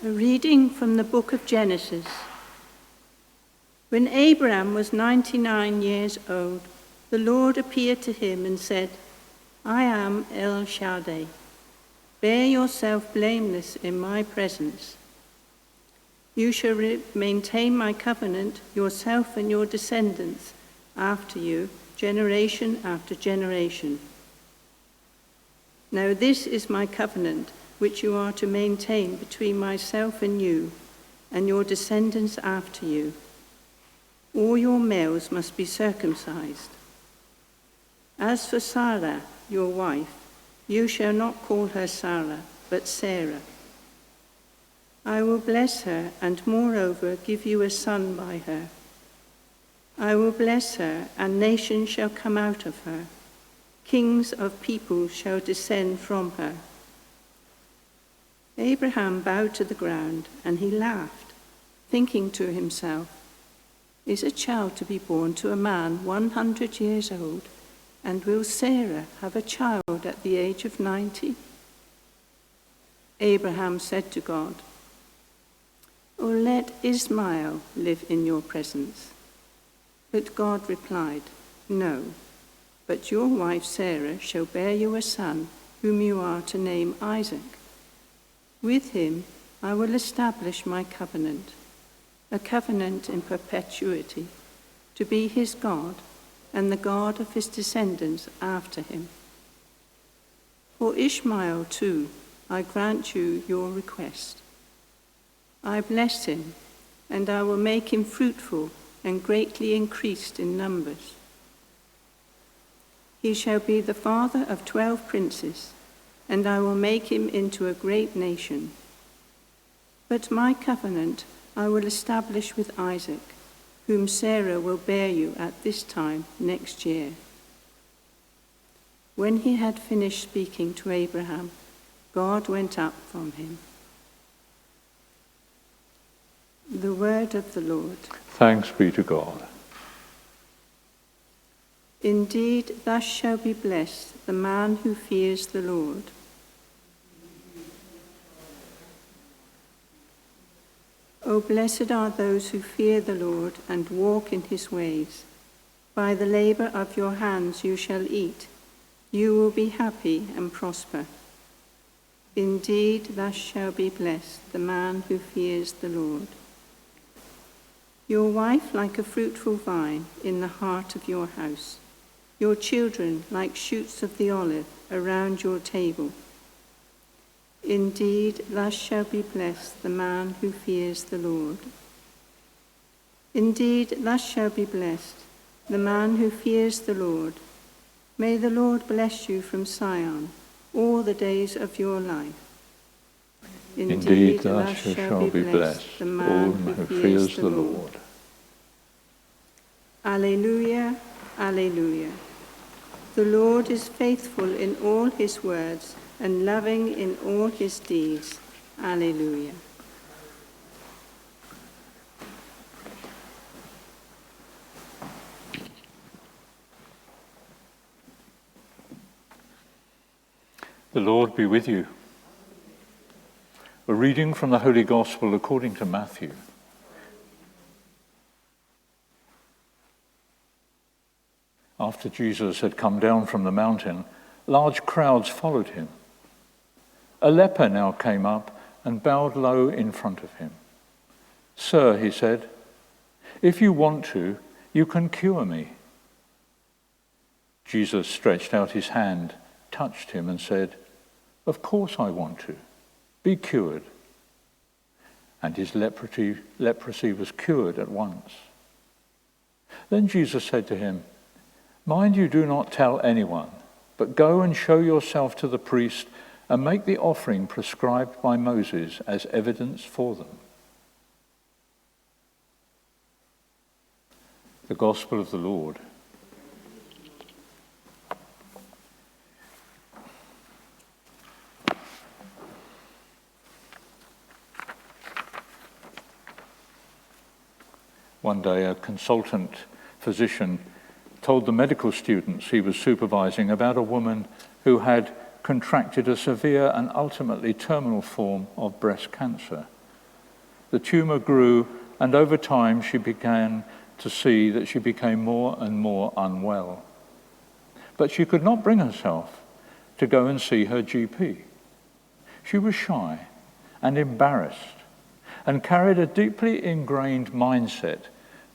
A reading from the book of Genesis. When Abraham was 99 years old, the Lord appeared to him and said, I am El Shaddai. Bear yourself blameless in my presence. You shall maintain my covenant, yourself and your descendants after you, generation after generation. Now this is my covenant, which you are to maintain between myself and you, and your descendants after you. All your males must be circumcised. As for Sarah, your wife, you shall not call her Sarah, but Sarah. I will bless her, and moreover give you a son by her. I will bless her, and nations shall come out of her. Kings of peoples shall descend from her. Abraham bowed to the ground, and he laughed, thinking to himself, is a child to be born to a man 100 years old, and will Sarah have a child at the age of 90? Abraham said to God, "Oh, let Ismael live in your presence." But God replied, "No, but your wife Sarah shall bear you a son, whom you are to name Isaac. With him I will establish my covenant, a covenant in perpetuity, to be his God and the God of his descendants after him. For Ishmael too, I grant you your request. I bless him, and I will make him fruitful and greatly increased in numbers. He shall be the father of 12 princes, and I will make him into a great nation. But my covenant I will establish with Isaac, whom Sarah will bear you at this time next year." When he had finished speaking to Abraham, God went up from him. The word of the Lord. Thanks be to God. Indeed, thus shall be blessed the man who fears the Lord. O blessed are those who fear the Lord and walk in his ways. By the labor of your hands you shall eat. You will be happy and prosper. Indeed, thus shall be blessed the man who fears the Lord. Your wife like a fruitful vine in the heart of your house. Your children like shoots of the olive around your table. Indeed, thus shall be blessed the man who fears the Lord. Indeed, thus shall be blessed the man who fears the Lord. May the Lord bless you from Sion all the days of your life. Indeed, thus shall be blessed the man who fears the Lord. Alleluia, alleluia. The Lord is faithful in all his words and loving in all his deeds. Alleluia. The Lord be with you. A reading from the Holy Gospel according to Matthew. After Jesus had come down from the mountain, large crowds followed him. A leper now came up and bowed low in front of him. "Sir," he said, "if you want to, you can cure me." Jesus stretched out his hand, touched him, and said, "Of course I want to. Be cured." And his leprosy was cured at once. Then Jesus said to him, "Mind you do not tell anyone, but go and show yourself to the priest and make the offering prescribed by Moses as evidence for them." The Gospel of the Lord. One day, a consultant physician told the medical students he was supervising about a woman who had contracted a severe and ultimately terminal form of breast cancer The tumor grew, and over time she began to see that she became more and more unwell. But she could not bring herself to go and see her GP. She was shy and embarrassed and carried a deeply ingrained mindset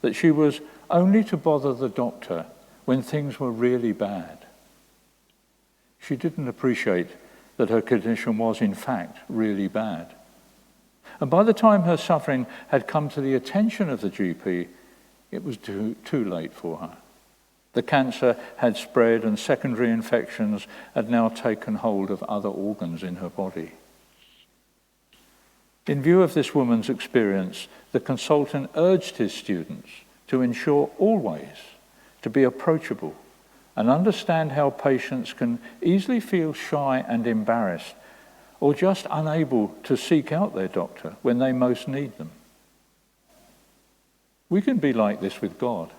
that she was only to bother the doctor when things were really bad. She didn't appreciate that her condition was, in fact, really bad. And by the time her suffering had come to the attention of the GP, it was too late for her. The cancer had spread and secondary infections had now taken hold of other organs in her body. In view of this woman's experience, the consultant urged his students to ensure always to be approachable and understand how patients can easily feel shy and embarrassed or just unable to seek out their doctor when they most need them. We can be like this with God.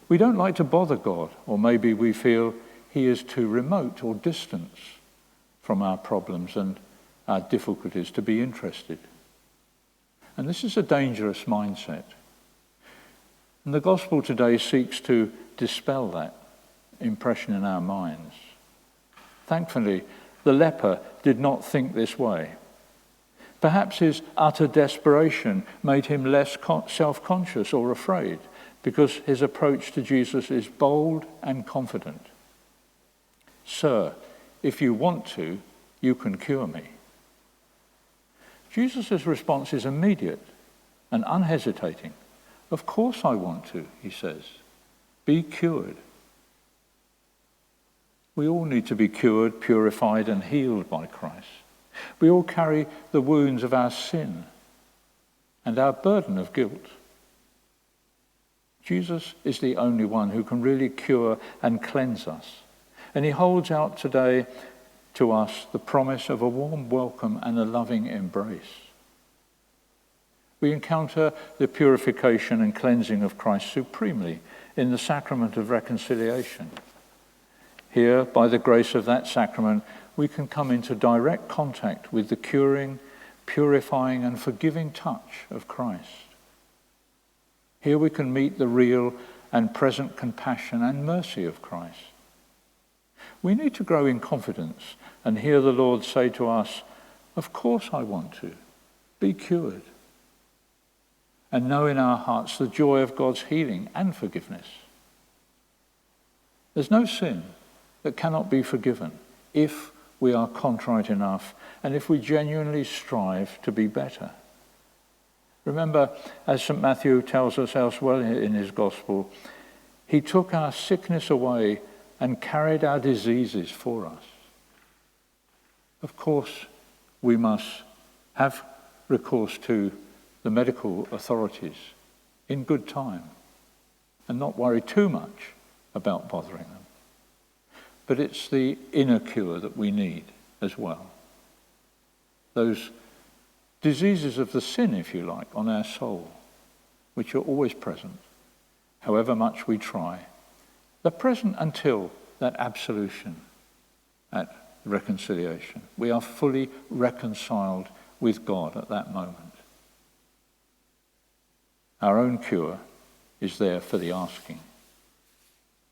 We don't like to bother God, or maybe we feel he is too remote or distant from our problems and our difficulties to be interested. And this is a dangerous mindset. And the gospel today seeks to dispel that impression in our minds. Thankfully, the leper did not think this way. Perhaps his utter desperation made him less self-conscious or afraid, because his approach to Jesus is bold and confident. "Sir, if you want to, you can cure me." Jesus' response is immediate and unhesitating. "Of course I want to," he says. "Be cured." We all need to be cured, purified, and healed by Christ. We all carry the wounds of our sin and our burden of guilt. Jesus is the only one who can really cure and cleanse us. And he holds out today to us the promise of a warm welcome and a loving embrace. We encounter the purification and cleansing of Christ supremely in the sacrament of reconciliation. Here, by the grace of that sacrament, we can come into direct contact with the curing, purifying, and forgiving touch of Christ. Here we can meet the real and present compassion and mercy of Christ. We need to grow in confidence and hear the Lord say to us, "Of course I want to. Be cured." And know in our hearts the joy of God's healing and forgiveness. There's no sin that cannot be forgiven if we are contrite enough and if we genuinely strive to be better. Remember, as St. Matthew tells us elsewhere in his gospel, he took our sickness away and carried our diseases for us. Of course, we must have recourse to the medical authorities in good time and not worry too much about bothering them. But it's the inner cure that we need as well. Those diseases of the sin, if you like, on our soul, which are always present, however much we try. They're present until that absolution, that reconciliation. We are fully reconciled with God at that moment. Our own cure is there for the asking.